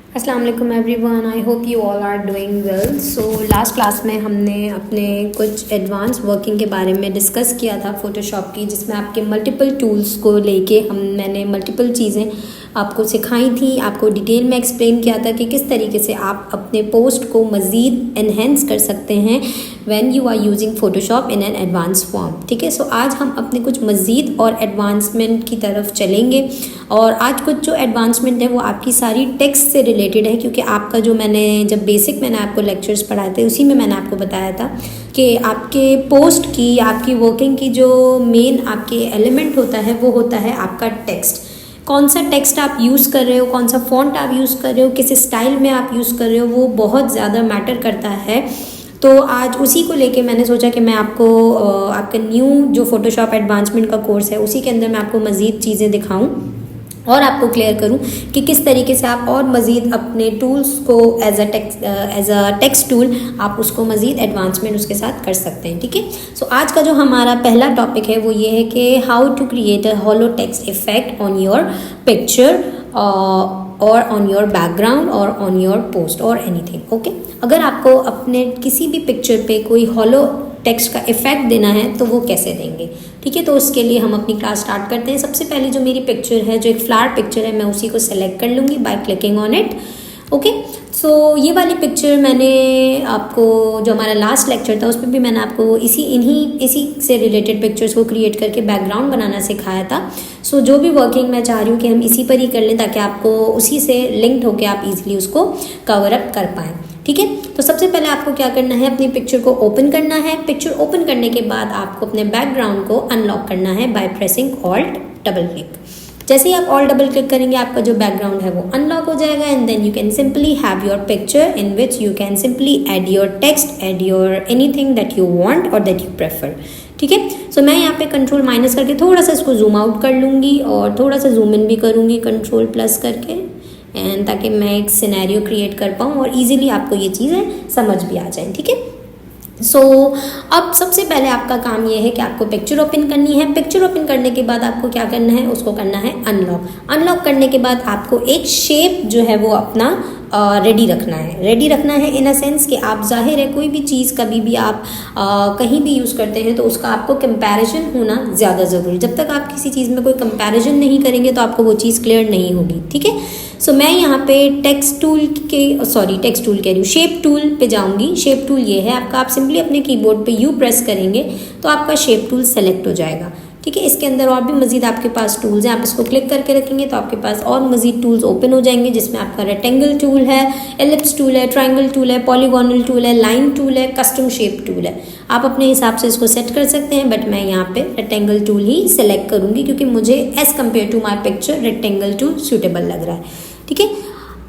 अस्सलाम वालेकुम everyone, I hope you all are doing well. So last class में हमने अपने कुछ एडवांस वर्किंग के बारे में डिस्कस किया था फ़ोटोशॉप की, जिसमें आपके मल्टीपल टूल्स को लेके मैंने मल्टीपल चीज़ें आपको सिखाई थी, आपको डिटेल में एक्सप्लेन किया था कि किस तरीके से आप अपने पोस्ट को मज़ीद एनहेंस कर सकते हैं when you are using Photoshop in an advance form. ठीक है, सो आज हम अपने कुछ मज़ीद और एडवांसमेंट की तरफ चलेंगे। और आज कुछ जो एडवांसमेंट है वो आपकी सारी टेक्स्ट से रिलेटेड है, क्योंकि आपका जो जब बेसिक मैंने आपको लेक्चर्स पढ़ाए थे उसी में मैंने आपको बताया था कि आपके पोस्ट की, आपकी वर्किंग की जो मेन आपके एलिमेंट होता है वो होता है आपका टेक्स्ट। कौन सा टेक्स्ट आप यूज़ कर रहे हो, कौन सा फॉन्ट आप यूज़ कर रहे हो, किस स्टाइल में आप यूज़ कर रहे हो, वो बहुत ज़्यादा मैटर करता है। तो आज उसी को लेके मैंने सोचा कि मैं आपको आपका न्यू जो फ़ोटोशॉप एडवांसमेंट का कोर्स है उसी के अंदर मैं आपको मज़ीद चीज़ें दिखाऊं और आपको क्लियर करूं कि किस तरीके से आप और मज़ीद अपने टूल्स को एज अ टेक्स्ट टूल आप उसको मज़ीद एडवांसमेंट उसके साथ कर सकते हैं। ठीक है, सो आज का जो हमारा पहला टॉपिक है वो ये है कि how to create a hollow text effect on your picture और ऑन योर बैकग्राउंड और ऑन योर पोस्ट और एनीथिंग। ओके, अगर आपको अपने किसी भी पिक्चर पे कोई हॉलो टेक्स्ट का इफेक्ट देना है तो वो कैसे देंगे। ठीक है, तो उसके लिए हम अपनी क्लास स्टार्ट करते हैं। सबसे पहले जो मेरी पिक्चर है, जो एक फ्लावर पिक्चर है, मैं उसी को सेलेक्ट कर लूँगी by clicking on it. Okay, so ये वाली पिक्चर मैंने आपको, जो हमारा लास्ट लेक्चर था उस पर भी मैंने आपको इसी से रिलेटेड पिक्चर्स को क्रिएट करके बैकग्राउंड बनाना सिखाया था। सो जो भी वर्किंग मैं चाह रही हूँ कि हम इसी पर ही कर लें ताकि आपको उसी से लिंक्ड होकर आप इजीली उसको कवर अप कर पाएँ। ठीक है, तो सबसे पहले आपको क्या करना है, अपनी पिक्चर को ओपन करना है। पिक्चर ओपन करने के बाद आपको अपने बैकग्राउंड को अनलॉक करना है by pressing alt double click. जैसे ही आप ऑल्ट डबल क्लिक करेंगे आपका जो बैकग्राउंड है वो अनलॉक हो जाएगा and then you can simply have your picture in which you can simply add your text, add your anything that you want और दैट यू प्रेफर। ठीक है, सो मैं यहाँ पे कंट्रोल माइनस करके थोड़ा सा इसको जूम आउट कर लूँगी और थोड़ा सा जूम इन भी करूँगी कंट्रोल प्लस करके, एंड ताकि मैं एक सिनेरियो क्रिएट कर पाऊँ और इजीली आपको ये चीज़ें समझ भी आ जाएं। ठीक है, सो अब सबसे पहले आपका काम ये है कि आपको पिक्चर ओपन करनी है। पिक्चर ओपन करने के बाद आपको क्या करना है, उसको करना है अनलॉक। अनलॉक करने के बाद आपको एक शेप जो है वो अपना रेडी रखना है। रेडी रखना है इन अ सेंस कि आप, जाहिर है कोई भी चीज़ कभी भी आप कहीं भी यूज़ करते हैं तो उसका आपको कंपैरिजन होना ज़्यादा ज़रूरी। जब तक आप किसी चीज़ में कोई कंपैरिजन नहीं करेंगे तो आपको वो चीज़ क्लियर नहीं होगी। ठीक है, सो मैं यहाँ पे टेक्स्ट टूल कह रही हूँ, शेप टूल पे जाऊँगी। शेप टूल ये है आपका, आप सिंपली अपने कीबोर्ड पे यू प्रेस करेंगे तो आपका शेप टूल सेलेक्ट हो जाएगा। ठीक है, इसके अंदर और भी मज़ीद आपके पास टूल्स हैं, आप इसको क्लिक करके रखेंगे तो आपके पास और मज़ीद टूल्स ओपन हो जाएंगे, जिसमें आपका रेक्टेंगल टूल है, एलिप्स टूल है, ट्रायंगल टूल है, पॉलीगोनल टूल है, लाइन टूल है, कस्टम शेप टूल है। आप अपने हिसाब से इसको सेट कर सकते हैं, बट मैं यहाँ पे रेक्टेंगल टूल ही सेलेक्ट करूँगी क्योंकि मुझे as compare to my picture rectangle tool suitable लग रहा है। ठीक है,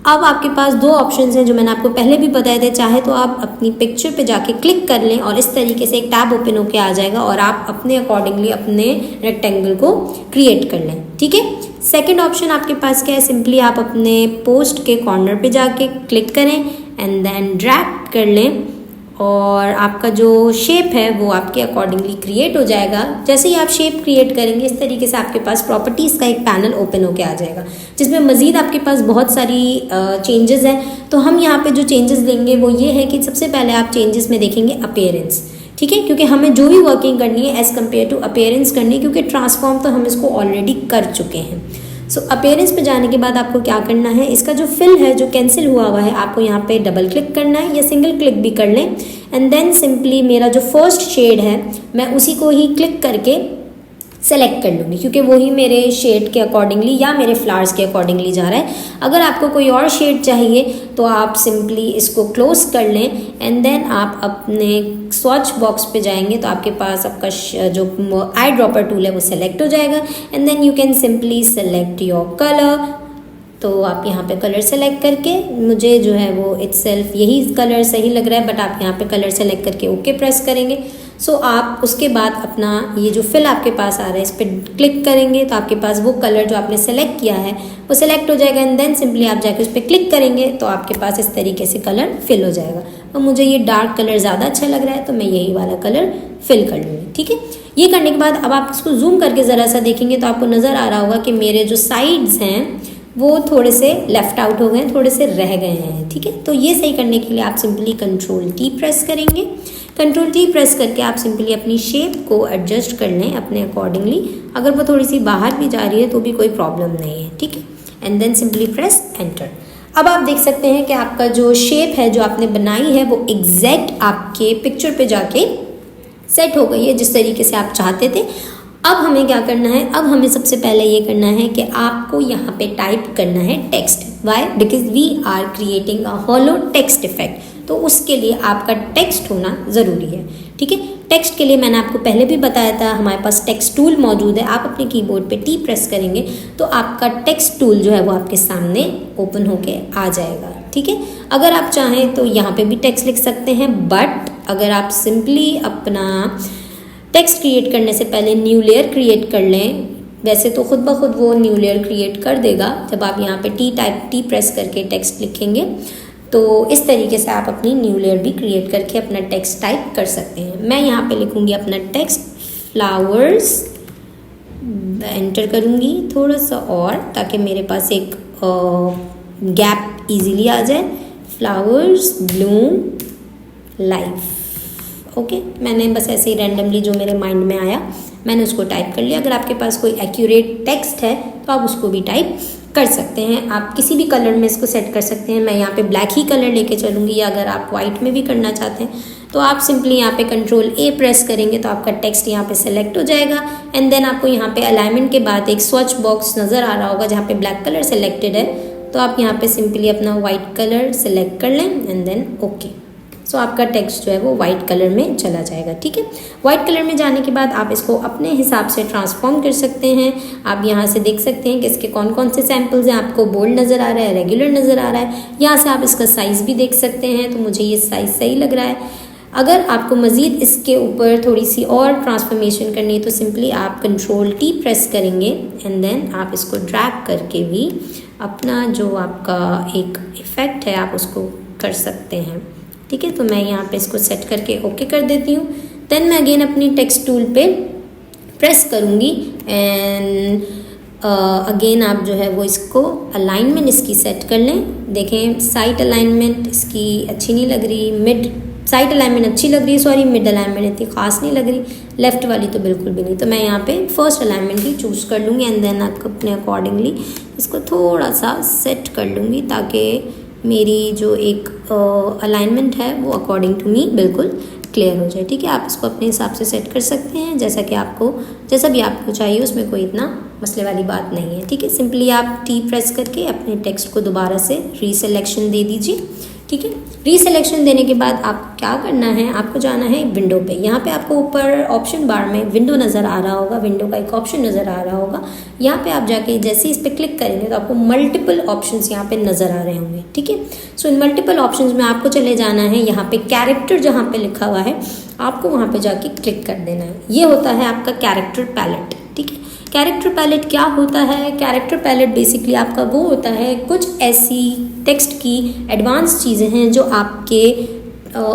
अब आपके पास दो ऑप्शंस हैं जो मैंने आपको पहले भी बताए थे। चाहे तो आप अपनी पिक्चर पे जाके क्लिक कर लें और इस तरीके से एक टैब ओपन होके आ जाएगा और आप अपने अकॉर्डिंगली अपने रेक्टेंगल को क्रिएट कर लें। ठीक है, सेकंड ऑप्शन आपके पास क्या है, सिंपली आप अपने पोस्ट के कॉर्नर पे जाके क्लिक करें एंड देन ड्रैग कर लें और आपका जो शेप है वो आपके अकॉर्डिंगली क्रिएट हो जाएगा। जैसे ही आप शेप क्रिएट करेंगे इस तरीके से आपके पास प्रॉपर्टीज़ का एक पैनल ओपन होके आ जाएगा, जिसमें मज़ीद आपके पास बहुत सारी चेंजेस हैं। तो हम यहाँ पे जो चेंजेस लेंगे वो ये है कि सबसे पहले आप चेंजेस में देखेंगे अपीयरेंस। ठीक है, क्योंकि हमें जो भी वर्किंग करनी है एज़ कम्पेयर टू अपीयरेंस करनी है, क्योंकि ट्रांसफॉर्म तो हम इसको ऑलरेडी कर चुके हैं। सो अपीयरेंस पे जाने के बाद आपको क्या करना है, इसका जो फिल है जो कैंसिल हुआ है आपको यहाँ पे डबल क्लिक करना है या सिंगल क्लिक भी कर लें एंड देन सिंपली मेरा जो फर्स्ट शेड है मैं उसी को ही क्लिक करके सेलेक्ट कर लूँगी, क्योंकि वही मेरे शेड के अकॉर्डिंगली या मेरे फ्लावर्स के अकॉर्डिंगली जा रहा है। अगर आपको कोई और शेड चाहिए तो आप सिंपली इसको क्लोज कर लें एंड देन आप अपने स्वॉच बॉक्स पे जाएंगे तो आपके पास आपका जो आई ड्रॉपर टूल है वो सेलेक्ट हो जाएगा and then you can simply select your colour. तो आप यहाँ पे कलर सेलेक्ट करके, मुझे जो है वो इटसेल्फ यही कलर सही लग रहा है, बट आप यहाँ पे कलर सेलेक्ट करके ओके प्रेस करेंगे। सो आप उसके बाद अपना ये जो फिल आपके पास आ रहा है इस पर क्लिक करेंगे तो आपके पास वो कलर जो आपने सेलेक्ट किया है वो सेलेक्ट हो जाएगा एंड देन सिंपली आप जाके उस पर क्लिक करेंगे तो आपके पास इस तरीके से कलर फिल हो जाएगा। तो मुझे ये डार्क कलर ज़्यादा अच्छा लग रहा है तो मैं यही वाला कलर फिल कर लूँगी। ठीक है, ये करने के बाद अब आप इसको जूम करके ज़रा सा देखेंगे तो आपको नज़र आ रहा होगा कि मेरे जो साइड्स हैं वो थोड़े से लेफ्ट आउट हो गए हैं, थोड़े से रह गए हैं, ठीक है। तो ये सही करने के लिए आप सिंपली कंट्रोल टी प्रेस करेंगे। कंट्रोल टी प्रेस करके आप सिंपली अपनी शेप को एडजस्ट कर लें अपने अकॉर्डिंगली। अगर वो थोड़ी सी बाहर भी जा रही है तो भी कोई प्रॉब्लम नहीं है, ठीक है। And then simply press enter. अब आप देख सकते हैं कि आपका जो शेप है जो आपने बनाई है वो एग्जैक्ट आपके पिक्चर पे जाके सेट हो गई है जिस तरीके से आप चाहते थे। अब हमें क्या करना है, अब हमें सबसे पहले ये करना है कि आपको यहाँ पे टाइप करना है text. Why? Because we are creating a hollow text effect, तो उसके लिए आपका टेक्स्ट होना ज़रूरी है, ठीक है। टेक्स्ट के लिए मैंने आपको पहले भी बताया था, हमारे पास टेक्स्ट टूल मौजूद है। आप अपने कीबोर्ड पे टी प्रेस करेंगे तो आपका टेक्स्ट टूल जो है वो आपके सामने ओपन होके आ जाएगा, ठीक है। अगर आप चाहें तो यहाँ पे भी टेक्स्ट लिख सकते हैं, बट अगर आप सिंपली अपना टेक्स्ट क्रिएट करने से पहले न्यू लेयर क्रिएट कर लें, वैसे तो खुद ब खुद वो न्यू लेयर क्रिएट कर देगा जब आप यहाँ पे टी प्रेस करके टेक्स्ट लिखेंगे। तो इस तरीके से आप अपनी न्यू लेयर भी क्रिएट करके अपना टेक्स्ट टाइप कर सकते हैं। मैं यहाँ पे लिखूँगी अपना टेक्स्ट फ्लावर्स, एंटर करूँगी थोड़ा सा और ताकि मेरे पास एक गैप इजीली आ जाए। Flowers Bloom life, okay. मैंने बस ऐसे ही रैंडमली जो मेरे माइंड में आया मैंने उसको टाइप कर लिया। अगर आपके पास कोई एक्यूरेट टेक्स्ट है तो आप उसको भी टाइप कर सकते हैं। आप किसी भी कलर में इसको सेट कर सकते हैं। मैं यहाँ पे ब्लैक ही कलर लेके चलूँगी, या अगर आप वाइट में भी करना चाहते हैं तो आप सिंपली यहाँ पे कंट्रोल ए प्रेस करेंगे तो आपका टेक्स्ट यहाँ पे सेलेक्ट हो जाएगा। एंड देन आपको यहाँ पे अलाइनमेंट के बाद एक स्वॉच बॉक्स नज़र आ रहा होगा जहाँ पे ब्लैक कलर सेलेक्टेड है, तो आप यहाँ पे सिंपली अपना वाइट कलर सेलेक्ट कर लें एंड देन ओके। सो आपका टेक्स्ट जो है वो वाइट कलर में चला जाएगा, ठीक है। वाइट कलर में जाने के बाद आप इसको अपने हिसाब से ट्रांसफॉर्म कर सकते हैं। आप यहाँ से देख सकते हैं कि इसके कौन कौन से सैम्पल्स हैं। आपको बोल्ड नज़र आ रहा है, रेगुलर नज़र आ रहा है। यहाँ से आप इसका साइज़ भी देख सकते हैं, तो मुझे ये साइज़ सही लग रहा है। अगर आपको मज़ीद इसके ऊपर थोड़ी सी और ट्रांसफॉर्मेशन करनी है तो सिंपली आप कंट्रोल टी प्रेस करेंगे एंड देन आप इसको ड्रैग करके भी अपना जो आपका एक इफ़ेक्ट है आप उसको कर सकते हैं, ठीक है। तो मैं यहाँ पे इसको सेट करके ओके कर देती हूँ। देन मैं अगेन अपनी टेक्स्ट टूल पे प्रेस करूँगी एंड अगेन आप जो है वो इसको अलाइनमेंट इसकी सेट कर लें। देखें साइड अलाइनमेंट इसकी अच्छी नहीं लग रही, मिड साइड अलाइनमेंट अच्छी लग रही है, सॉरी मिड अलाइनमेंट इतनी खास नहीं लग रही, लेफ़्ट वाली तो बिल्कुल भी नहीं। तो मैं यहाँ पे फर्स्ट अलाइनमेंट ही चूज़ कर लूँगी एंड देन आपको अपने अकॉर्डिंगली इसको थोड़ा सा सेट कर लूँगी ताकि मेरी जो एक अलाइनमेंट है वो अकॉर्डिंग टू मी बिल्कुल क्लियर हो जाए, ठीक है। आप इसको अपने हिसाब से सेट कर सकते हैं जैसा कि आपको जैसा भी आपको चाहिए, उसमें कोई इतना मसले वाली बात नहीं है, ठीक है। सिंपली आप टी प्रेस करके अपने टेक्स्ट को दोबारा से रीसेलेक्शन दे दीजिए, ठीक है। रीसेलेक्शन देने के बाद आप क्या करना है, आपको जाना है विंडो पे। यहाँ पे आपको ऊपर ऑप्शन बार में विंडो नज़र आ रहा होगा, विंडो का एक ऑप्शन नज़र आ रहा होगा। यहाँ पे आप जाके जैसे इस पर क्लिक करेंगे तो आपको मल्टीपल ऑप्शंस यहाँ पे नज़र आ रहे होंगे, ठीक है। सो इन मल्टीपल ऑप्शंस में आपको चले जाना है, यहाँ पे कैरेक्टर जहाँ पे लिखा हुआ है आपको वहाँ पे जाके क्लिक कर देना है। ये होता है आपका कैरेक्टर पैलेट, ठीक है। कैरेक्टर पैलेट क्या होता है? कैरेक्टर पैलेट बेसिकली आपका वो होता है, कुछ ऐसी टेक्स्ट की एडवांस चीज़ें हैं जो आपके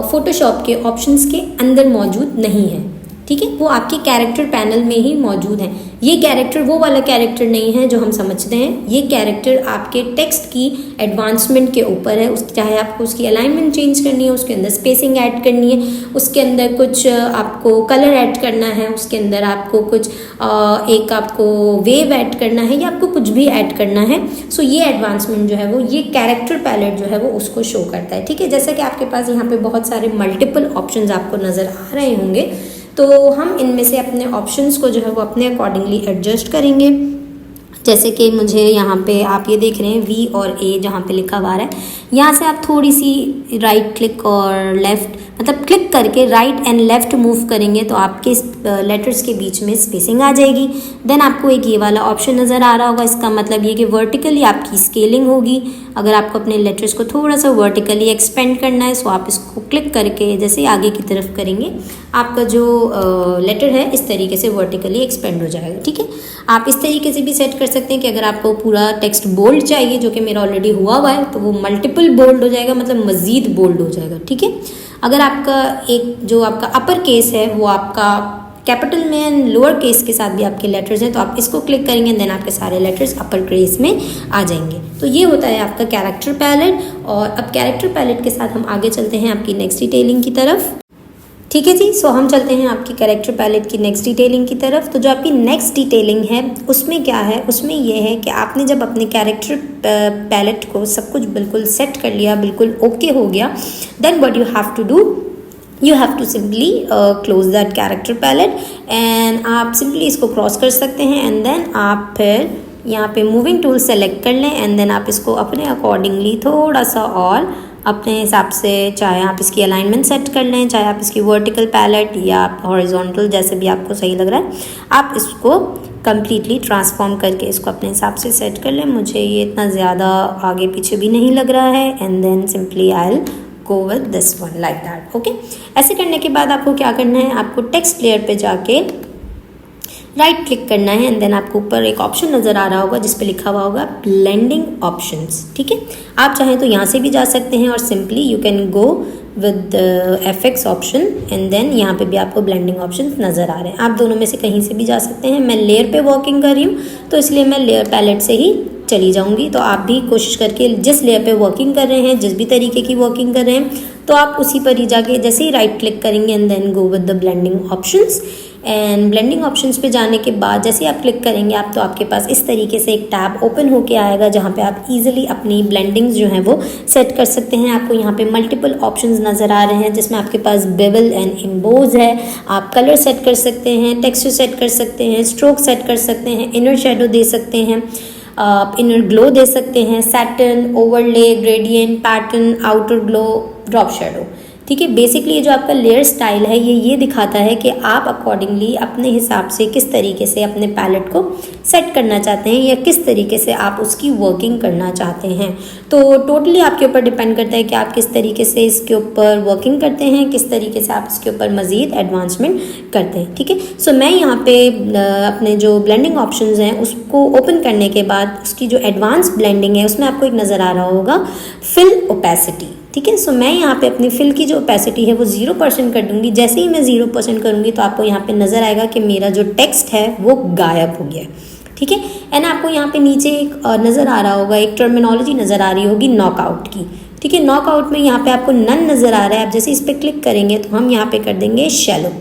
फ़ोटोशॉप के ऑप्शंस के अंदर मौजूद नहीं है, ठीक है। वो आपके कैरेक्टर पैनल में ही मौजूद हैं। ये कैरेक्टर वो वाला कैरेक्टर नहीं है जो हम समझते हैं। ये कैरेक्टर आपके टेक्स्ट की एडवांसमेंट के ऊपर है। चाहे आपको उसकी अलाइनमेंट चेंज करनी है, उसके अंदर स्पेसिंग ऐड करनी है, उसके अंदर कुछ आपको कलर ऐड करना है, उसके अंदर आपको कुछ एक आपको वेव ऐड करना है, या आपको कुछ भी ऐड करना है। सो ये एडवांसमेंट जो है वो ये कैरेक्टर पैलेट जो है वो उसको शो करता है, ठीक है। जैसा कि आपके पास यहाँ पे बहुत सारे मल्टीपल ऑप्शंस आपको नज़र आ रहे होंगे, तो हम इनमें से अपने ऑप्शंस को जो है वो अपने अकॉर्डिंगली एडजस्ट करेंगे। जैसे कि मुझे यहाँ पे आप ये देख रहे हैं वी और ए जहाँ पे लिखा हुआ है, यहाँ से आप थोड़ी सी राइट क्लिक और लेफ़्ट मतलब क्लिक करके राइट एंड लेफ़्ट मूव करेंगे तो आपके लेटर्स के बीच में स्पेसिंग आ जाएगी। देन आपको एक ये वाला ऑप्शन नज़र आ रहा होगा, इसका मतलब ये कि वर्टिकली आपकी स्केलिंग होगी। अगर आपको अपने लेटर्स को थोड़ा सा वर्टिकली एक्सपेंड करना है, सो आप इसको क्लिक करके जैसे आगे की तरफ करेंगे आपका जो लेटर है इस तरीके से वर्टिकली एक्सपेंड हो जाएगा, ठीक है। आप इस तरीके से भी सेट कर सकते हैं कि अगर आपको पूरा टेक्स्ट बोल्ड चाहिए, जो कि मेरा ऑलरेडी हुआ है, तो वो मल्टीपल बोल्ड हो जाएगा, मतलब मज़ीद बोल्ड हो जाएगा, ठीक है। अगर आपका एक जो आपका अपर केस है वो आपका कैपिटल में एंड लोअर केस के साथ भी आपके लेटर्स हैं, तो आप इसको क्लिक करेंगे देन आपके सारे लेटर्स अपर केस में आ जाएंगे। तो ये होता है आपका कैरेक्टर पैलेट। और अब कैरेक्टर पैलेट के साथ हम आगे चलते हैं आपकी नेक्स्ट डिटेलिंग की तरफ। ठीक है जी, सो हम चलते हैं आपकी कैरेक्टर पैलेट की नेक्स्ट डिटेलिंग की तरफ। तो जो आपकी नेक्स्ट डिटेलिंग है उसमें क्या है, उसमें ये है कि आपने जब अपने कैरेक्टर पैलेट को सब कुछ बिल्कुल सेट कर लिया, बिल्कुल ओके हो गया, then what you have to do, you have to simply close that character palette and आप सिंपली इसको क्रॉस कर सकते हैं एंड देन आप फिर यहाँ पे मूविंग टूल सेलेक्ट कर लें एंड देन आप इसको अपने अकॉर्डिंगली थोड़ा सा और अपने हिसाब से, चाहे आप इसकी अलाइनमेंट सेट कर लें, चाहे आप इसकी वर्टिकल पैलेट या हॉरिजॉन्टल, जैसे भी आपको सही लग रहा है, आप इसको कम्प्लीटली ट्रांसफॉर्म करके इसको अपने हिसाब से सेट कर लें। मुझे ये इतना ज़्यादा आगे पीछे भी नहीं लग रहा है and then simply I will go with this one like that. Okay, ऐसे करने के बाद आपको क्या करना है, आपको टेक्स्ट लेयर पे जाके राइट क्लिक करना है एंड देन आपको ऊपर एक ऑप्शन नज़र आ रहा होगा जिस पे लिखा हुआ होगा ब्लेंडिंग ऑप्शंस। ठीक है, आप चाहें तो यहाँ से भी जा सकते हैं और simply you can go with FX option and then यहाँ पे भी आपको ब्लेंडिंग ऑप्शंस नज़र आ रहे हैं। आप दोनों में से कहीं से भी जा सकते हैं। मैं लेयर पे वर्किंग कर रही हूँ तो इसलिए मैं लेयर पैलेट से ही चली जाऊँगी। तो आप भी कोशिश करके जिस लेयर पे वर्किंग कर रहे हैं, जिस भी तरीके की वर्किंग कर रहे हैं, तो आप उसी पर ही जाके जैसे ही राइट क्लिक करेंगे and then go with the blending options. And blending options पे जाने के बाद जैसे ही आप क्लिक करेंगे आप, तो आपके पास इस तरीके से एक टैब ओपन होके आएगा जहाँ पे आप इजीली अपनी ब्लेंडिंग्स जो हैं वो सेट कर सकते हैं। आपको यहाँ पे मल्टीपल ऑप्शंस नज़र आ रहे हैं जिसमें आपके पास बेवल एंड इम्बोज है। आप कलर सेट कर सकते हैं, टेक्सचर सेट कर सकते हैं, स्ट्रोक सेट कर सकते हैं, इनर शेडो दे सकते हैं, आप इनर ग्लो दे सकते हैं, satin, overlay, gradient, pattern, outer glow, drop shadow. ठीक है, बेसिकली ये जो आपका लेयर स्टाइल है ये दिखाता है कि आप अकॉर्डिंगली अपने हिसाब से किस तरीके से अपने पैलेट को सेट करना चाहते हैं या किस तरीके से आप उसकी वर्किंग करना चाहते हैं। तो टोटली आपके ऊपर डिपेंड करता है कि आप किस तरीके से इसके ऊपर वर्किंग करते हैं, किस तरीके से आप इसके ऊपर मज़ीद एडवांसमेंट करते हैं। ठीक है, सो मैं यहाँ पे अपने जो ब्लेंडिंग ऑप्शंस हैं उसको ओपन करने के बाद उसकी जो एडवांस ब्लेंडिंग है उसमें आपको एक नज़र आ रहा होगा फिल ओपेसिटी। ठीक है, सो मैं यहाँ पे अपनी फिल की जो ओपेसिटी है वो 0% कर दूँगी। जैसे ही मैं 0% करूँगी तो आपको यहाँ पे नज़र आएगा कि मेरा जो टेक्स्ट है वो गायब हो गया। ठीक है, एंड आपको यहाँ पे नीचे एक नज़र आ रहा होगा, एक टर्मिनोलॉजी नज़र आ रही होगी नॉकआउट की। ठीक है, नॉकआउट में यहाँ पे आपको नन नज़र आ रहा है। आप जैसे इस पर क्लिक करेंगे तो हम यहाँ पे कर देंगे शैलो।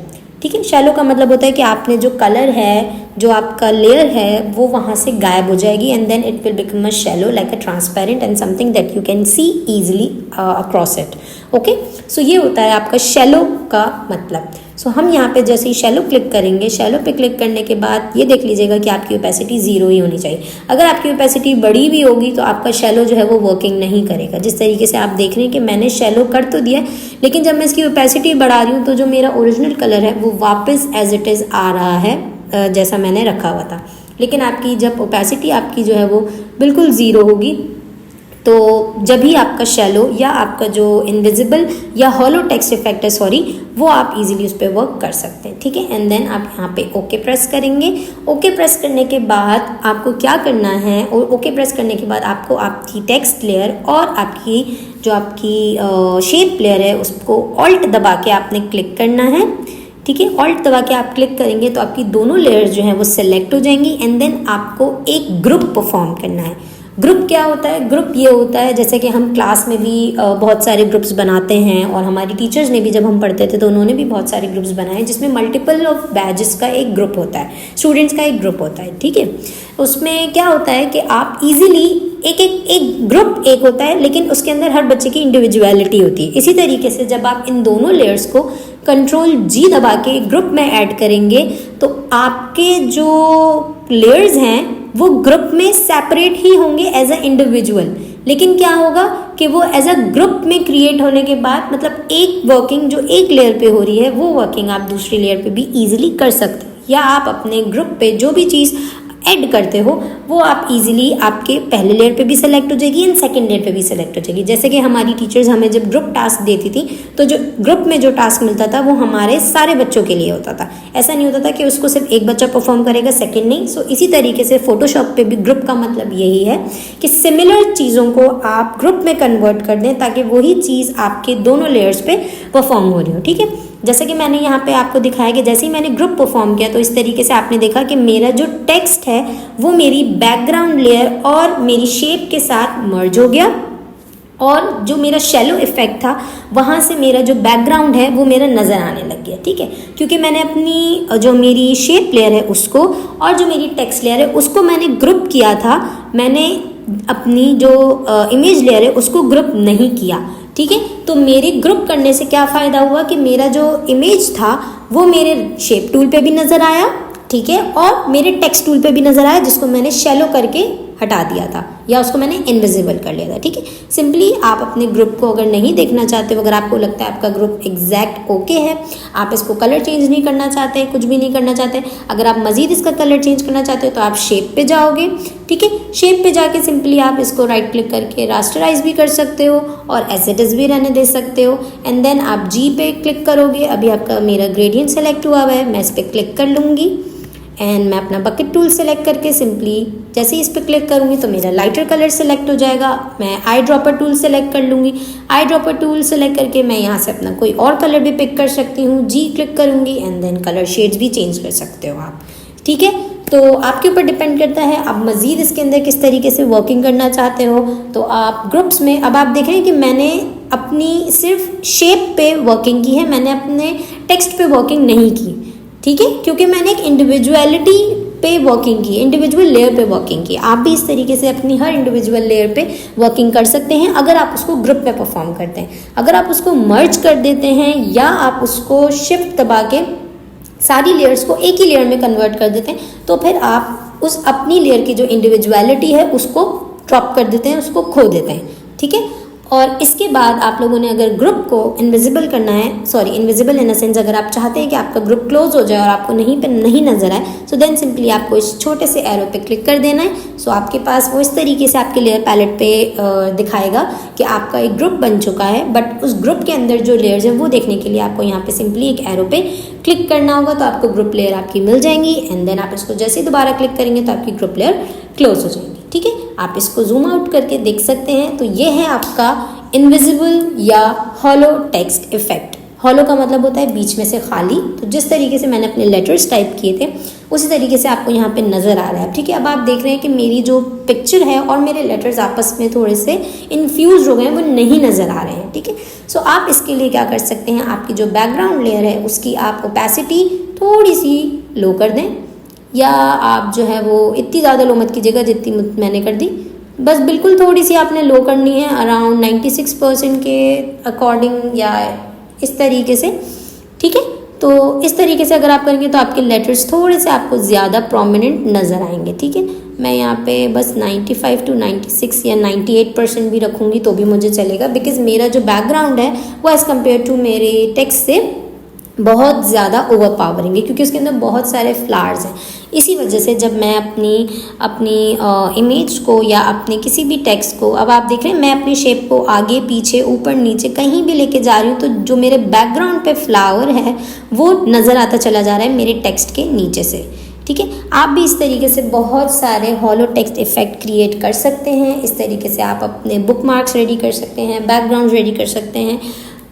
ठीक है, शैलो का मतलब होता है कि आपने जो कलर है, जो आपका लेयर है वो वहाँ से गायब हो जाएगी and then it will become a shallow like a transparent and something that you can see easily across it. Okay, so ये होता है आपका शैलो का मतलब। सो हम यहाँ पे जैसे ही शैलो क्लिक करेंगे, शैलो पे क्लिक करने के बाद ये देख लीजिएगा कि आपकी ओपेसिटी 0 ही होनी चाहिए। अगर आपकी ओपेसिटी बड़ी भी होगी तो आपका शैलो जो है वो वर्किंग नहीं करेगा। जिस तरीके से आप देख रहे हैं कि मैंने शैलो कर तो दिया लेकिन जब मैं इसकी ओपेसिटी बढ़ा रही हूँ तो जो मेरा ओरिजिनल कलर है वो वापस एज इट इज़ आ रहा है जैसा मैंने रखा हुआ था। लेकिन आपकी जब ओपेसिटी आपकी जो है वो बिल्कुल 0 होगी तो जब भी आपका शैलो या आपका जो इनविजिबल या हॉलो टेक्स्ट इफेक्ट है वो आप इजीली उस पर वर्क कर सकते हैं। ठीक है, एंड देन आप यहाँ पे ओके प्रेस करेंगे। ओके प्रेस करने के बाद आपको क्या करना है, और ओके प्रेस करने के बाद आपको आपकी टेक्स्ट लेयर और आपकी जो आपकी शेप लेयर है उसको ऑल्ट दबा के आपने क्लिक करना है। ठीक है, ऑल्ट दबा के आप क्लिक करेंगे तो आपकी दोनों लेयर्स जो हैं वो सिलेक्ट हो जाएंगी एंड देन आपको एक ग्रुप परफॉर्म करना है। ग्रुप क्या होता है? ग्रुप ये होता है जैसे कि हम क्लास में भी बहुत सारे ग्रुप्स बनाते हैं और हमारी टीचर्स ने भी जब हम पढ़ते थे तो उन्होंने भी बहुत सारे ग्रुप्स बनाए जिसमें मल्टीपल ऑफ बैचेस का एक ग्रुप होता है, स्टूडेंट्स का एक ग्रुप होता है। ठीक है, उसमें क्या होता है कि आप इजीली एक ग्रुप एक होता है लेकिन उसके अंदर हर बच्चे की इंडिविजुअलिटी होती है। इसी तरीके से जब आप इन दोनों लेयर्स को Ctrl+G दबा के ग्रुप में ऐड करेंगे तो आपके जो लेयर्स हैं वो ग्रुप में सेपरेट ही होंगे एज अ इंडिविजुअल, लेकिन क्या होगा कि वो एज अ ग्रुप में क्रिएट होने के बाद मतलब एक वर्किंग जो एक लेयर पे हो रही है वो वर्किंग आप दूसरी लेयर पे भी इजीली कर सकते हो, या आप अपने ग्रुप पे जो भी चीज़ ऐड करते हो वो आप इजीली आपके पहले लेयर पे भी सेलेक्ट हो जाएगी एंड सेकंड लेयर पे भी सेलेक्ट हो जाएगी। जैसे कि हमारी टीचर्स हमें जब ग्रुप टास्क देती थी तो जो ग्रुप में जो टास्क मिलता था वो हमारे सारे बच्चों के लिए होता था। ऐसा नहीं होता था कि उसको सिर्फ एक बच्चा परफॉर्म करेगा सेकंड नहीं। सो इसी तरीके से फोटोशॉप पे भी ग्रुप का मतलब यही है कि सिमिलर चीज़ों को आप ग्रुप में कन्वर्ट कर दें ताकि वही चीज़ आपके दोनों लेयर्स पे परफॉर्म हो रही हो। ठीक है, जैसे कि मैंने यहाँ पे आपको दिखाया कि जैसे ही मैंने ग्रुप परफॉर्म किया तो इस तरीके से आपने देखा कि मेरा जो टेक्स्ट है वो मेरी बैकग्राउंड लेयर और मेरी शेप के साथ मर्ज हो गया, और जो मेरा शैलो इफेक्ट था वहाँ से मेरा जो बैकग्राउंड है वो मेरा नज़र आने लग गया। ठीक है, क्योंकि मैंने अपनी जो मेरी शेप लेयर है उसको और जो मेरी टेक्स्ट लेयर है उसको मैंने ग्रुप किया था, मैंने अपनी जो इमेज लेयर है उसको ग्रुप नहीं किया। ठीक है, तो मेरे ग्रुप करने से क्या फ़ायदा हुआ कि मेरा जो इमेज था वो मेरे शेप टूल पे भी नज़र आया, ठीक है, और मेरे टेक्स्ट टूल पे भी नज़र आया, जिसको मैंने शैलो करके हटा दिया था या उसको मैंने इनविजिबल कर लिया था। ठीक है, सिंपली आप अपने ग्रुप को अगर नहीं देखना चाहते हो, अगर आपको लगता है आपका ग्रुप एग्जैक्ट ओके है, आप इसको कलर चेंज नहीं करना चाहते, कुछ भी नहीं करना चाहते, अगर आप मज़ीद इसका कलर चेंज करना चाहते हो तो आप शेप पे जाओगे। ठीक है, शेप पे जाके सिंपली आप इसको राइट क्लिक करके रास्टराइज भी कर सकते हो और एज इट इज़ भी रहने दे सकते हो, एंड देन आप जी पे क्लिक करोगे। अभी आपका मेरा ग्रेडियंट सेलेक्ट हुआ है, मैं इस पर क्लिक कर लूँगी एंड मैं अपना बकेट टूल सेलेक्ट करके सिंपली जैसे ही इस पर क्लिक करूँगी तो मेरा लाइटर कलर सेलेक्ट हो जाएगा। मैं आई ड्रॉपर टूल सेलेक्ट कर लूँगी, आई ड्रॉपर टूल सेलेक्ट करके मैं यहाँ से अपना कोई और कलर भी पिक कर सकती हूँ, जी क्लिक करूँगी एंड देन कलर शेड्स भी चेंज कर सकते हो आप। ठीक है, तो आपके ऊपर डिपेंड करता है आप मज़ीद इसके अंदर किस तरीके से वर्किंग करना चाहते हो। तो आप ग्रुप्स में अब आप देख रहे हैं कि मैंने अपनी सिर्फ शेप पे वर्किंग की है, मैंने अपने टेक्स्ट पे वर्किंग नहीं की। ठीक है, क्योंकि मैंने एक इंडिविजुअलिटी पे वर्किंग की, इंडिविजुअल लेयर पे वर्किंग की। आप भी इस तरीके से अपनी हर इंडिविजुअल लेयर पे वर्किंग कर सकते हैं अगर आप उसको ग्रुप में परफॉर्म करते हैं। अगर आप उसको मर्ज कर देते हैं या आप उसको शिफ्ट दबा के सारी लेयर्स को एक ही लेयर में कन्वर्ट कर देते हैं तो फिर आप उस अपनी लेयर की जो इंडिविजुअलिटी है उसको ड्रॉप कर देते हैं, उसको खो देते हैं। ठीक है, और इसके बाद आप लोगों ने अगर ग्रुप को इनविजिबल करना है, sorry invisible in the sense अगर आप चाहते हैं कि आपका ग्रुप क्लोज हो जाए और आपको नहीं नजर आए, सो देन सिंपली आपको इस छोटे से एरो पे क्लिक कर देना है। सो आपके पास वो इस तरीके से आपके लेयर पैलेट पे दिखाएगा कि आपका एक ग्रुप बन चुका है, बट उस ग्रुप के अंदर जो लेयर्स हैं वो देखने के लिए आपको यहाँ पे सिंपली एक एरो पे क्लिक करना होगा, तो आपको ग्रुप लेयर आपकी मिल जाएंगी एंड देन आप इसको जैसे ही दोबारा क्लिक करेंगे तो आपकी ग्रुप लेयर क्लोज हो जाएंगी। ठीक है, आप इसको जूम आउट करके देख सकते हैं। तो ये है आपका इनविजिबल या हॉलो टेक्स्ट इफेक्ट। हॉलो का मतलब होता है बीच में से खाली, तो जिस तरीके से मैंने अपने लेटर्स टाइप किए थे उसी तरीके से आपको यहाँ पे नज़र आ रहा है। ठीक है, अब आप देख रहे हैं कि मेरी जो पिक्चर है और मेरे लेटर्स आपस में थोड़े से इन्फ्यूज हो गए हैं, वो नहीं नज़र आ रहे हैं। ठीक है, सो आप इसके लिए क्या कर सकते हैं, आपकी जो बैकग्राउंड लेयर है उसकी आप ओपेसिटी थोड़ी सी लो कर दें, या आप जो है वो इतनी ज़्यादा लो मत कीजिएगा जितनी मैंने कर दी, बस बिल्कुल थोड़ी सी आपने लो करनी है, अराउंड 96% के अकॉर्डिंग या इस तरीके से। ठीक है, तो इस तरीके से अगर आप करेंगे तो आपके लेटर्स थोड़े से आपको ज़्यादा प्रोमिनेंट नज़र आएंगे। ठीक है, मैं यहाँ पे बस 95 to 96 या 98% भी रखूँगी तो भी मुझे चलेगा, बिकॉज मेरा जो बैकग्राउंड है वो एज़ कम्पेयर टू मेरे टेक्स्ट से बहुत ज़्यादा ओवर पावरिंग है, क्योंकि उसके अंदर बहुत सारे फ्लावर्स हैं। इसी वजह से जब मैं अपनी इमेज को या अपने किसी भी टेक्स्ट को, अब आप देख रहे हैं मैं अपनी शेप को आगे पीछे ऊपर नीचे कहीं भी लेके जा रही हूँ, तो जो मेरे बैकग्राउंड पे फ्लावर है वो नज़र आता चला जा रहा है मेरे टेक्स्ट के नीचे से। ठीक है, आप भी इस तरीके से बहुत सारे हॉलो टेक्स्ट इफेक्ट क्रिएट कर सकते हैं। इस तरीके से आप अपने बुक मार्क्स रेडी कर सकते हैं, बैकग्राउंड रेडी कर सकते हैं,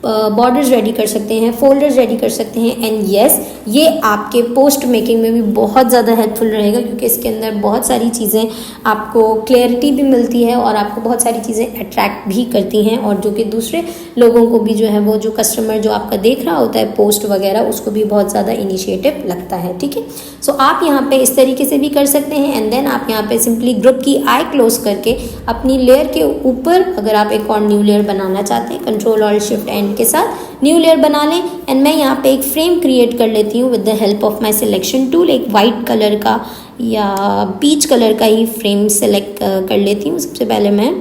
बॉर्डर्स रेडी कर सकते हैं, फोल्डर्स रेडी कर सकते हैं, एंड यस ये आपके पोस्ट मेकिंग में भी बहुत ज़्यादा हेल्पफुल रहेगा, क्योंकि इसके अंदर बहुत सारी चीज़ें आपको क्लैरिटी भी मिलती है और आपको बहुत सारी चीज़ें अट्रैक्ट भी करती हैं, और जो कि दूसरे लोगों को भी जो है वो जो कस्टमर जो आपका देख रहा होता है पोस्ट वगैरह उसको भी बहुत ज़्यादा इनिशिएटिव लगता है। ठीक है, सो आप यहाँ पे इस तरीके से भी कर सकते हैं, एंड देन आप यहाँ पे सिंपली ग्रुप की आई क्लोज करके अपनी लेयर के ऊपर अगर आप एक और न्यू लेयर बनाना चाहते हैं, कंट्रोल ऑल्ट शिफ्ट एंड के साथ न्यू लेयर बना लें। एंड मैं यहाँ पे एक फ्रेम क्रिएट कर लेती हूँ with the help of my selection tool. एक वाइट कलर का या पीच कलर का ही फ्रेम सेलेक्ट कर लेती हूँ। सबसे पहले मैं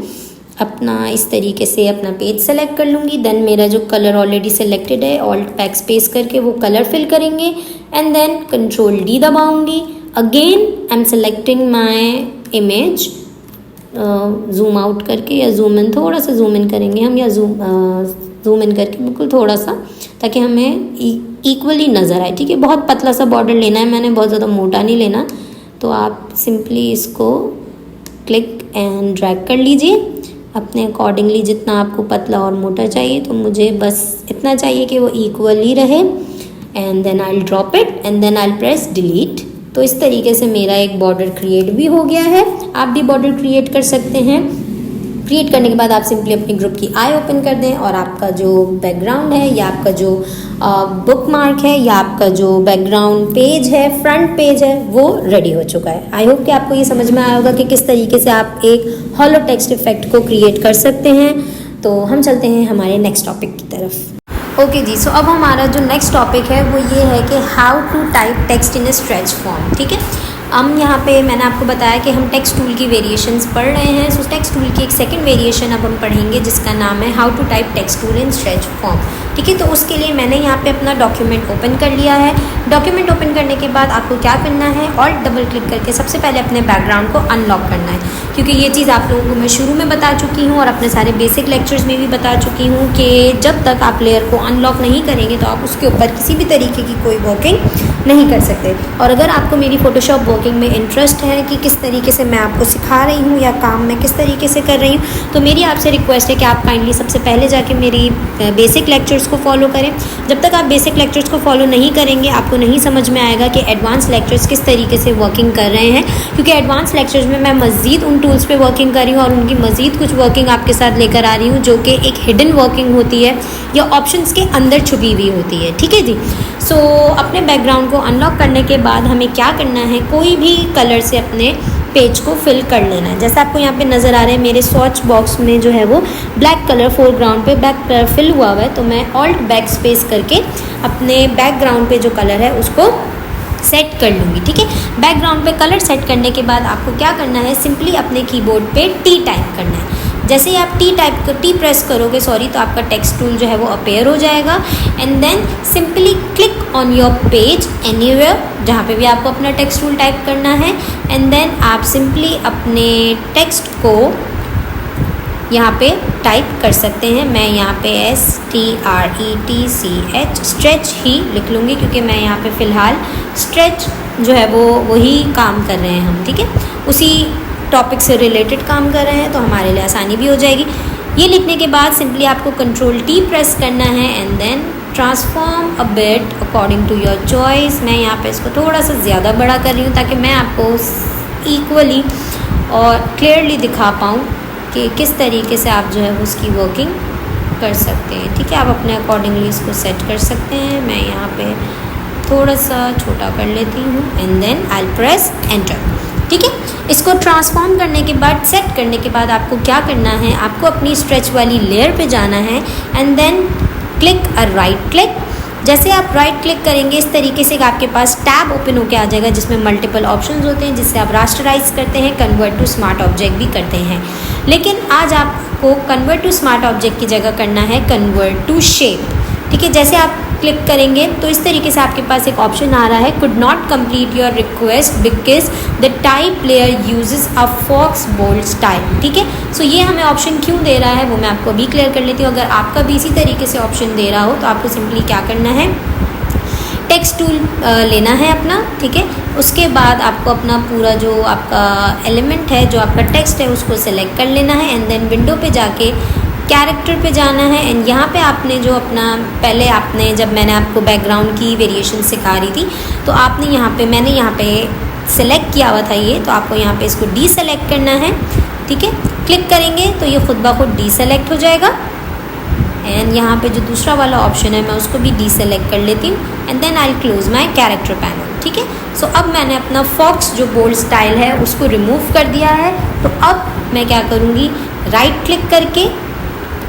अपना इस तरीके से अपना पेज सेलेक्ट कर लूँगी, देन मेरा जो कलर ऑलरेडी सेलेक्टेड है ऑल्ट बैक स्पेस करके वो कलर फिल करेंगे, एंड देन कंट्रोल डी दबाऊँगी। Again I am selecting my image, zoom out करके या जूम इन, थोड़ा सा जूम इन करेंगे हम, या जूम इन करके बिल्कुल थोड़ा सा, ताकि हमें इक्वली नज़र आए। ठीक है, बहुत पतला सा बॉर्डर लेना है मैंने, बहुत ज़्यादा मोटा नहीं लेना। तो आप सिंपली इसको क्लिक एंड ड्रैग कर लीजिए, अपने अकॉर्डिंगली जितना आपको पतला और मोटा चाहिए, तो मुझे बस इतना चाहिए कि वो इक्वली रहे। And then I drop it and then I press delete. तो इस तरीके से मेरा एक बॉर्डर क्रिएट भी हो गया है। आप भी बॉर्डर क्रिएट कर सकते हैं। क्रिएट करने के बाद आप सिंपली अपने ग्रुप की आई ओपन कर दें और आपका जो बैकग्राउंड है या आपका जो बुक मार्क है या आपका जो बैकग्राउंड पेज है, फ्रंट पेज है, वो रेडी हो चुका है। आई होप कि आपको ये समझ में आया होगा कि किस तरीके से आप एक हॉलो टेक्स्ट इफेक्ट को क्रिएट कर सकते हैं। तो हम चलते हैं हमारे नेक्स्ट टॉपिक की तरफ। ओके जी, सो अब हमारा जो नेक्स्ट टॉपिक है वो ये है कि how to type text in a stretch form. ठीक है, हम यहाँ पे मैंने आपको बताया कि हम टेक्स्ट टूल की वेरिएशंस पढ़ रहे हैं। सो टेक्स्ट टूल की एक सेकंड वेरिएशन अब हम पढ़ेंगे जिसका नाम है how to type text tool in stretch form. ठीक है, तो उसके लिए मैंने यहाँ पे अपना डॉक्यूमेंट ओपन कर लिया है। डॉक्यूमेंट ओपन करने के बाद आपको क्या करना है, ऑल्ट डबल क्लिक करके सबसे पहले अपने बैकग्राउंड को अनलॉक करना है, क्योंकि ये चीज़ आप लोगों को मैं शुरू में बता चुकी हूँ और अपने सारे बेसिक लेक्चर्स में भी बता चुकी हूँ कि जब तक आप लेयर को अनलॉक नहीं करेंगे तो आप उसके ऊपर किसी भी तरीके की कोई वर्किंग नहीं कर सकते। और अगर आपको मेरी फ़ोटोशॉप वर्किंग में इंटरेस्ट है कि किस तरीके से मैं आपको सिखा रही हूँ या काम मैं किस तरीके से कर रही हूँ, तो मेरी आपसे रिक्वेस्ट है कि आप काइंडली सबसे पहले जाके मेरी बेसिक लेक्चर्स को फॉलो करें। जब तक आप बेसिक लेक्चर्स को फॉलो नहीं करेंगे आपको नहीं समझ में आएगा कि एडवांस लेक्चर्स किस तरीके से वर्किंग कर रहे हैं, क्योंकि एडवांस लेक्चर्स में मैं मज़ीद उन टूल्स पे वर्किंग कर रही हूँ और उनकी मज़ीद कुछ वर्किंग आपके साथ लेकर आ रही हूँ जो कि एक हिडन वर्किंग होती है या ऑप्शंस के अंदर छुपी हुई होती है। ठीक है जी, सो अपने बैकग्राउंड को अनलॉक करने के बाद हमें क्या करना है, कोई भी कलर से अपने पेज को फिल कर लेना है। जैसा आपको यहाँ पे नज़र आ रहा है मेरे स्वॉच बॉक्स में जो है वो ब्लैक कलर फोरग्राउंड पे बैक कलर फिल हुआ हुआ है, तो मैं ऑल्ट बैक स्पेस करके अपने बैकग्राउंड पे जो कलर है उसको सेट कर लूँगी। ठीक है, बैकग्राउंड पे कलर सेट करने के बाद आपको क्या करना है, सिंपली अपने कीबोर्ड पे टी टाइप करना है। जैसे ही आप टी प्रेस करोगे तो आपका टेक्स्ट टूल जो है वो अपेयर हो जाएगा। And then simply click on your page anywhere, जहाँ पे भी आपको अपना टेक्स्ट टूल टाइप करना है। एंड देन आप सिंपली अपने टेक्स्ट को यहाँ पे टाइप कर सकते हैं। मैं यहाँ पे STRETCH स्ट्रेच ही लिख लूँगी, क्योंकि मैं यहाँ पे फ़िलहाल स्ट्रेच जो है वो वही काम कर रहे हैं हम। ठीक है, उसी टॉपिक से रिलेटेड काम कर रहे हैं, तो हमारे लिए आसानी भी हो जाएगी। ये लिखने के बाद सिंपली आपको कंट्रोल T प्रेस करना है and then transform a bit according to your choice. मैं यहाँ पे इसको थोड़ा सा ज़्यादा बड़ा कर रही हूँ ताकि मैं आपको इक्वली और क्लियरली दिखा पाऊँ कि किस तरीके से आप जो है उसकी वर्किंग कर सकते हैं। ठीक है, आप अपने अकॉर्डिंगली इसको सेट कर सकते हैं। मैं यहाँ पे थोड़ा सा छोटा कर लेती हूँ and then I press enter. ठीक है, इसको ट्रांसफॉर्म करने के बाद, सेट करने के बाद आपको क्या करना है, आपको अपनी स्ट्रेच वाली लेयर पे जाना है and then click a right click. जैसे आप राइट क्लिक करेंगे इस तरीके से आपके पास टैब ओपन होकर आ जाएगा जिसमें मल्टीपल ऑप्शंस होते हैं, जिससे आप रास्टराइज करते हैं, कन्वर्ट टू स्मार्ट ऑब्जेक्ट भी करते हैं। लेकिन आज आपको कन्वर्ट टू स्मार्ट ऑब्जेक्ट की जगह करना है कन्वर्ट टू शेप। ठीक है, जैसे आप क्लिक करेंगे तो इस तरीके से आपके पास एक ऑप्शन आ रहा है, could not complete your request because the type layer uses a faux bold style. ठीक है, सो ये हमें ऑप्शन क्यों दे रहा है वो मैं आपको अभी क्लियर कर लेती हूँ। अगर आपका भी इसी तरीके से ऑप्शन दे रहा हो तो आपको सिंपली क्या करना है, टेक्स्ट टूल लेना है अपना। ठीक है, उसके बाद आपको अपना पूरा जो आपका एलिमेंट है, जो आपका टेक्स्ट है, उसको सिलेक्ट कर लेना है एंड देन विंडो पे जाके कैरेक्टर पे जाना है। एंड यहाँ पे आपने जो अपना पहले आपने जब मैंने आपको बैकग्राउंड की वेरिएशन सिखा रही थी तो आपने यहाँ पे मैंने यहाँ पे सिलेक्ट किया हुआ था ये, तो आपको यहाँ पे इसको डी सेलेक्ट करना है। ठीक है, क्लिक करेंगे तो ये खुद ब खुद डी सेलेक्ट हो जाएगा। एंड यहाँ पे जो दूसरा वाला ऑप्शन है मैं उसको भी डी सेलेक्ट कर लेती हूँ and then I close my character panel. ठीक है, सो अब मैंने अपना फॉक्स जो बोल्ड स्टाइल है उसको रिमूव कर दिया है। तो अब मैं क्या करूँगी, राइट क्लिक करके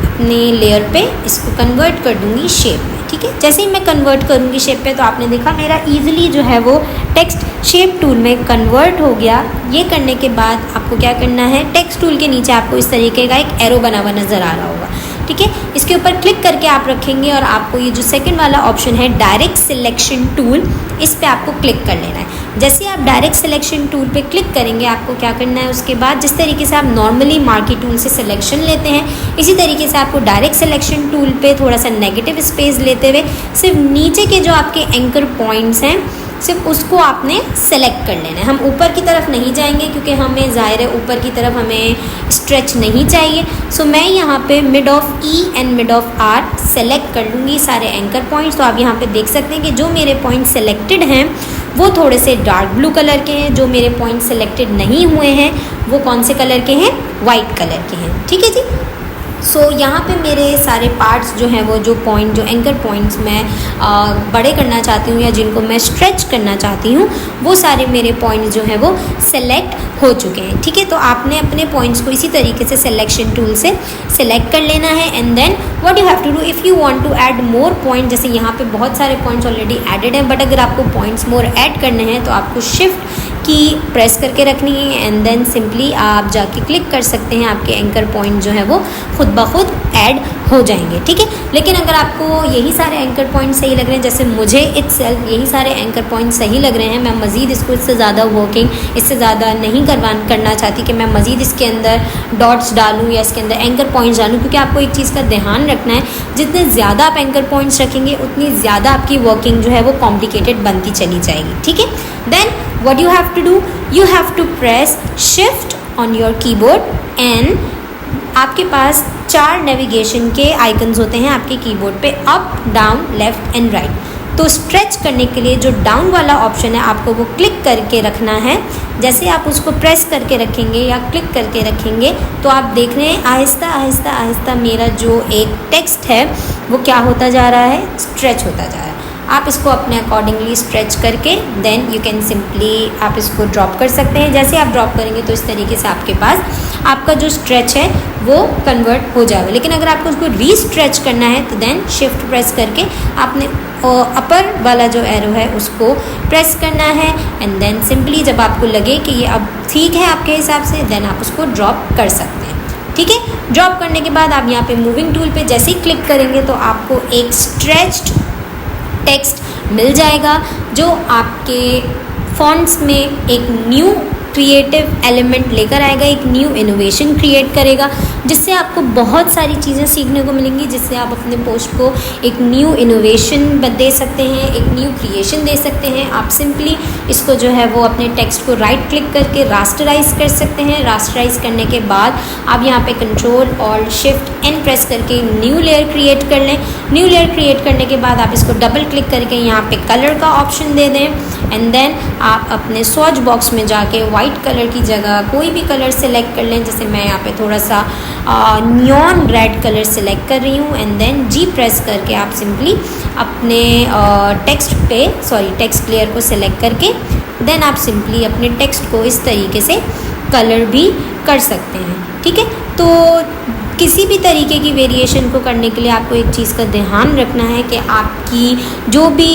अपने लेयर पे इसको कन्वर्ट कर दूंगी शेप में। ठीक है, जैसे ही मैं कन्वर्ट करूंगी शेप पे तो आपने देखा मेरा इजीली जो है वो टेक्स्ट शेप टूल में कन्वर्ट हो गया। ये करने के बाद आपको क्या करना है, टेक्स्ट टूल के नीचे आपको इस तरीके का एक एरो बना हुआ नज़र आ रहा होगा। ठीक है, इसके ऊपर क्लिक करके आप रखेंगे और आपको ये जो सेकंड वाला ऑप्शन है डायरेक्ट सिलेक्शन टूल, इस पे आपको क्लिक कर लेना है। जैसे आप डायरेक्ट सिलेक्शन टूल पे क्लिक करेंगे आपको क्या करना है, उसके बाद जिस तरीके से आप नॉर्मली मार्की टूल से सिलेक्शन लेते हैं इसी तरीके से आपको डायरेक्ट सिलेक्शन टूल पे थोड़ा सा नेगेटिव स्पेस लेते हुए सिर्फ नीचे के जो आपके एंकर पॉइंट्स हैं सिर्फ उसको आपने सेलेक्ट कर लेना है। हम ऊपर की तरफ नहीं जाएंगे क्योंकि हमें ज़ाहिर है ऊपर की तरफ हमें स्ट्रेच नहीं चाहिए। सो मैं यहाँ पे mid of E and mid of R select कर लूँगी सारे एंकर पॉइंट्स। तो आप यहाँ पे देख सकते हैं कि जो मेरे पॉइंट सेलेक्टेड हैं वो थोड़े से डार्क ब्लू कलर के हैं, जो मेरे पॉइंट सेलेक्टेड नहीं हुए हैं वो कौन से कलर के हैं, वाइट कलर के हैं। ठीक है जी। सो यहाँ पे मेरे सारे पार्ट्स जो हैं वो जो पॉइंट जो एंकर पॉइंट्स मैं बड़े करना चाहती हूँ या जिनको मैं स्ट्रेच करना चाहती हूँ वो सारे मेरे पॉइंट्स जो हैं वो सेलेक्ट हो चुके हैं। ठीक है, तो आपने अपने पॉइंट्स को इसी तरीके से सिलेक्शन टूल से सेलेक्ट कर लेना है। And then what you have to do, if you want to add more point, जैसे यहाँ पे बहुत सारे पॉइंट्स ऑलरेडी एडेड हैं, बट अगर आपको पॉइंट्स मोर ऐड करने हैं तो आपको शिफ्ट की प्रेस करके रखनी है एंड देन सिंपली आप जाके क्लिक कर सकते हैं। आपके एंकर पॉइंट जो है वो खुद ब खुद ऐड हो जाएंगे। ठीक है, लेकिन अगर आपको यही सारे एंकर पॉइंट सही लग रहे हैं, जैसे मुझे इटसेल्फ यही सारे एंकर पॉइंट सही लग रहे हैं, मैं मज़ीद इसको इससे ज़्यादा वर्किंग इससे ज़्यादा नहीं करना चाहती कि मैं मज़ीद इसके अंदर डॉट्स डालूँ या इसके अंदर एंकर पॉइंट्स डालूँ, क्योंकि आपको एक चीज़ का ध्यान रखना है, जितने ज़्यादा आप एंकर पॉइंट्स रखेंगे उतनी ज़्यादा आपकी वर्किंग जो है वो कॉम्प्लिकेटेड बनती चली जाएगी। ठीक है, then what you have to do, you have to press shift on your keyboard and आपके पास 4 नेविगेशन के आइकन्स होते हैं आपके कीबोर्ड पे, up down left and right. तो स्ट्रेच करने के लिए जो डाउन वाला ऑप्शन है आपको वो क्लिक करके रखना है। जैसे आप उसको प्रेस करके रखेंगे या क्लिक करके रखेंगे तो आप देख रहे हैं आहिस्ता आहिस्ता आहिस्ता मेरा जो एक टेक्स्ट है वो क्या होता जा रहा है, स्ट्रेच होता जा रहा है। आप इसको अपने अकॉर्डिंगली स्ट्रेच करके देन यू कैन सिंपली आप इसको ड्रॉप कर सकते हैं। जैसे आप ड्रॉप करेंगे तो इस तरीके से आपके पास आपका जो स्ट्रेच है वो कन्वर्ट हो जाएगा। लेकिन अगर आपको उसको रीस्ट्रेच करना है तो देन शिफ्ट प्रेस करके आपने अपर वाला जो एरो है उसको प्रेस करना है एंड देन सिंपली जब आपको लगे कि ये अब ठीक है आपके हिसाब से देन आप उसको ड्रॉप कर सकते हैं। ठीक है, ड्रॉप करने के बाद आप यहाँ पे मूविंग टूल पे जैसे ही क्लिक करेंगे तो आपको एक स्ट्रेच्ड टेक्स्ट मिल जाएगा जो आपके फॉन्ट्स में एक न्यू क्रिएटिव एलिमेंट लेकर आएगा, एक न्यू इनोवेशन क्रिएट करेगा, जिससे आपको बहुत सारी चीज़ें सीखने को मिलेंगी, जिससे आप अपने पोस्ट को एक न्यू इनोवेशन दे सकते हैं, एक न्यू क्रिएशन दे सकते हैं। आप सिंपली इसको जो है वो अपने टेक्स्ट को राइट क्लिक करके रास्टराइज कर सकते हैं। रास्टराइज करने के बाद आप यहाँ पे कंट्रोल और शिफ्ट एन प्रेस करके न्यू लेयर क्रिएट कर लें। न्यू लेयर क्रिएट करने के बाद आप इसको डबल क्लिक करके यहाँ पे कलर का ऑप्शन दे दें एंड देन आप अपने स्वॉच बॉक्स में जाके वाइट कलर की जगह कोई भी कलर सेलेक्ट कर लें। जैसे मैं यहाँ पे थोड़ा सा नियॉन रेड कलर सेलेक्ट कर रही हूँ एंड देन जी प्रेस करके आप सिंपली अपने टेक्स्ट लेयर को सेलेक्ट करके देन आप सिंपली अपने टेक्स्ट को इस तरीके से कलर भी कर सकते हैं। ठीक है, तो किसी भी तरीके की वेरिएशन को करने के लिए आपको एक चीज़ का ध्यान रखना है कि आपकी जो भी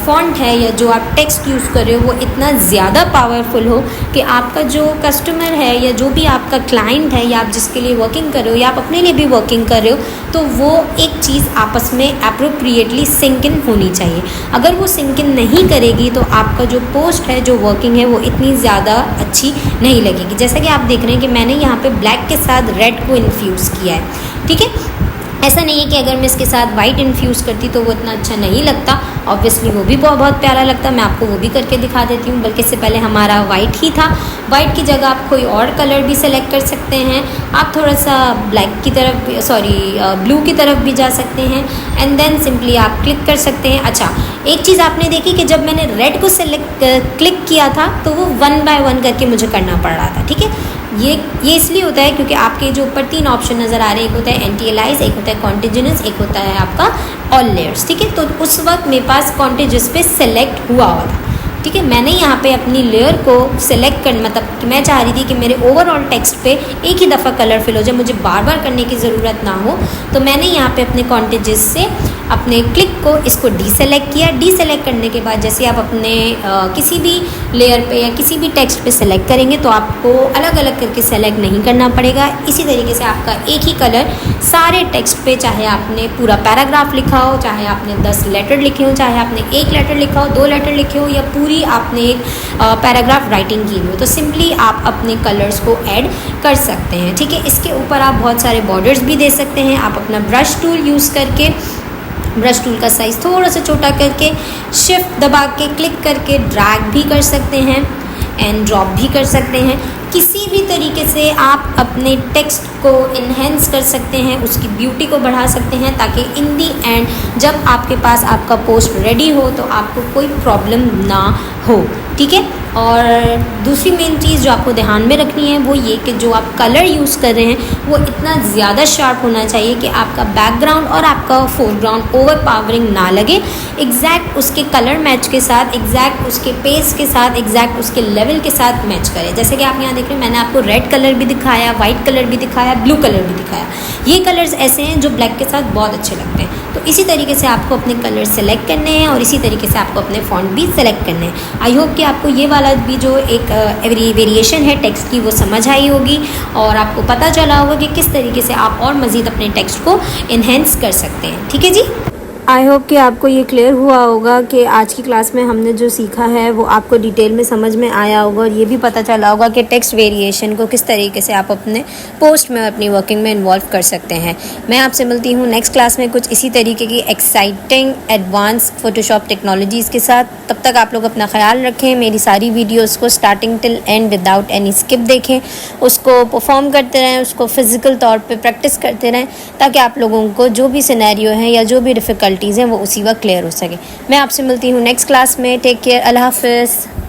फ़ॉन्ट है या जो आप टेक्स्ट यूज़ कर रहे हो वो इतना ज़्यादा पावरफुल हो कि आपका जो कस्टमर है या जो भी आपका क्लाइंट है या आप जिसके लिए वर्किंग कर रहे हो या आप अपने लिए भी वर्किंग कर रहे हो तो वो एक चीज़ आपस में अप्रोप्रिएटली सिंक इन होनी चाहिए। अगर वो सिंक इन नहीं करेगी तो आपका जो पोस्ट है जो वर्किंग है वो इतनी ज़्यादा अच्छी नहीं लगेगी। जैसा कि आप देख रहे हैं कि मैंने यहाँ पे ब्लैक के साथ रेड को इन्फ्यूज़ किया है। ठीक है, ऐसा नहीं है कि अगर मैं इसके साथ वाइट इन्फ्यूज़ करती तो वो इतना अच्छा नहीं लगता, ऑब्वियसली वो भी बहुत प्यारा लगता। मैं आपको वो भी करके दिखा देती हूँ, बल्कि इससे पहले हमारा वाइट ही था। वाइट की जगह आप कोई और कलर भी सेलेक्ट कर सकते हैं। आप थोड़ा सा ब्लैक की तरफ ब्लू की तरफ भी जा सकते हैं एंड देन सिंपली आप क्लिक कर सकते हैं। अच्छा, एक चीज़ आपने देखी कि जब मैंने रेड को क्लिक किया था तो वो 1 बाय 1 करके मुझे करना पड़ रहा था। ठीक है, ये इसलिए होता है क्योंकि आपके जो ऊपर 3 ऑप्शन नज़र आ रहे हैं, एक होता है एंटी अलाइज, एक होता है कॉन्टिन्यूस, एक होता है आपका ऑल लेयर्स। ठीक है, तो उस वक्त मेरे पास कॉन्टिन्यूस पे सेलेक्ट हुआ था। ठीक है, मैंने यहाँ पे अपनी लेयर को सिलेक्ट कर मतलब कि मैं चाह रही थी कि मेरे ओवरऑल टेक्स्ट पे एक ही दफ़ा कलर फिल हो जाए, मुझे बार बार करने की ज़रूरत ना हो। तो मैंने यहाँ पे अपने कॉन्टिन्यूस से अपने क्लिक को इसको डीसेलेक्ट किया। डीसेलेक्ट करने के बाद जैसे आप अपने किसी भी लेयर पे या किसी भी टेक्स्ट पे सेलेक्ट करेंगे तो आपको अलग अलग करके सेलेक्ट नहीं करना पड़ेगा। इसी तरीके से आपका एक ही कलर सारे टेक्स्ट पे, चाहे आपने पूरा पैराग्राफ लिखा हो, चाहे आपने 10 लेटर लिखे हो, चाहे आपने 1 लेटर लिखा हो, 2 लेटर लिखे हो या पूरी आपने एक पैराग्राफ राइटिंग की हो, तो सिंपली आप अपने कलर्स को ऐड कर सकते हैं। ठीक है, इसके ऊपर आप बहुत सारे बॉर्डर्स भी दे सकते हैं। आप अपना ब्रश टूल यूज़ करके ब्रश टूल का साइज़ थोड़ा सा छोटा करके शिफ्ट दबा के क्लिक करके ड्रैग भी कर सकते हैं एंड ड्रॉप भी कर सकते हैं। किसी भी तरीके से आप अपने टेक्स्ट को इन्हेंस कर सकते हैं, उसकी ब्यूटी को बढ़ा सकते हैं, ताकि इन दी एंड जब आपके पास आपका पोस्ट रेडी हो तो आपको कोई प्रॉब्लम ना हो। ठीक है। और दूसरी मेन चीज़ जो आपको ध्यान में रखनी है वो ये कि जो आप कलर यूज़ कर रहे हैं वो इतना ज़्यादा शार्प होना चाहिए कि आपका बैकग्राउंड और आपका फोरग्राउंड ओवर पावरिंग ना लगे। एग्जैक्ट उसके कलर मैच के साथ, एग्जैक्ट उसके पेस के साथ, एग्जैक्ट उसके लेवल के साथ मैच करें। जैसे कि आप यहाँ देख रहे हैं, मैंने आपको रेड कलर भी दिखाया, वाइट कलर भी दिखाया, ब्लू कलर भी दिखाया। ये कलर्स ऐसे हैं जो ब्लैक के साथ बहुत अच्छे लगते हैं। तो इसी तरीके से आपको अपने कलर सेलेक्ट करने हैं और इसी तरीके से आपको अपने फॉन्ट भी सेलेक्ट करने हैं। आई होप कि आपको ये वाला भी जो एक वेरिएशन है टेक्स्ट की वो समझ आई होगी और आपको पता चला होगा कि किस तरीके से आप और मज़ीद अपने टेक्स्ट को इन्हेंस कर सकते हैं। ठीक है जी। आई होप कि आपको ये क्लियर हुआ होगा कि आज की क्लास में हमने जो सीखा है वो आपको डिटेल में समझ में आया होगा और ये भी पता चला होगा कि टेक्स्ट वेरिएशन को किस तरीके से आप अपने पोस्ट में, अपनी वर्किंग में इन्वॉल्व कर सकते हैं। मैं आपसे मिलती हूँ नेक्स्ट क्लास में कुछ इसी तरीके की एक्साइटिंग एडवांस फोटोशॉप टेक्नोलॉजीज़ के साथ। तब तक आप लोग अपना ख्याल रखें। मेरी सारी वीडियोज़ को starting till and without any skip देखें, उसको परफॉर्म करते रहें, उसको फिज़िकल तौर पर प्रैक्टिस करते रहें, ताकि आप लोगों को जो भी सिनेरियो है या जो भी डिफ़िकल्टीज़ हैं वो उसी वक्त क्लियर हो सके। मैं आपसे मिलती हूँ नेक्स्ट क्लास में। Take care. अल्लाह हाफ़िज़।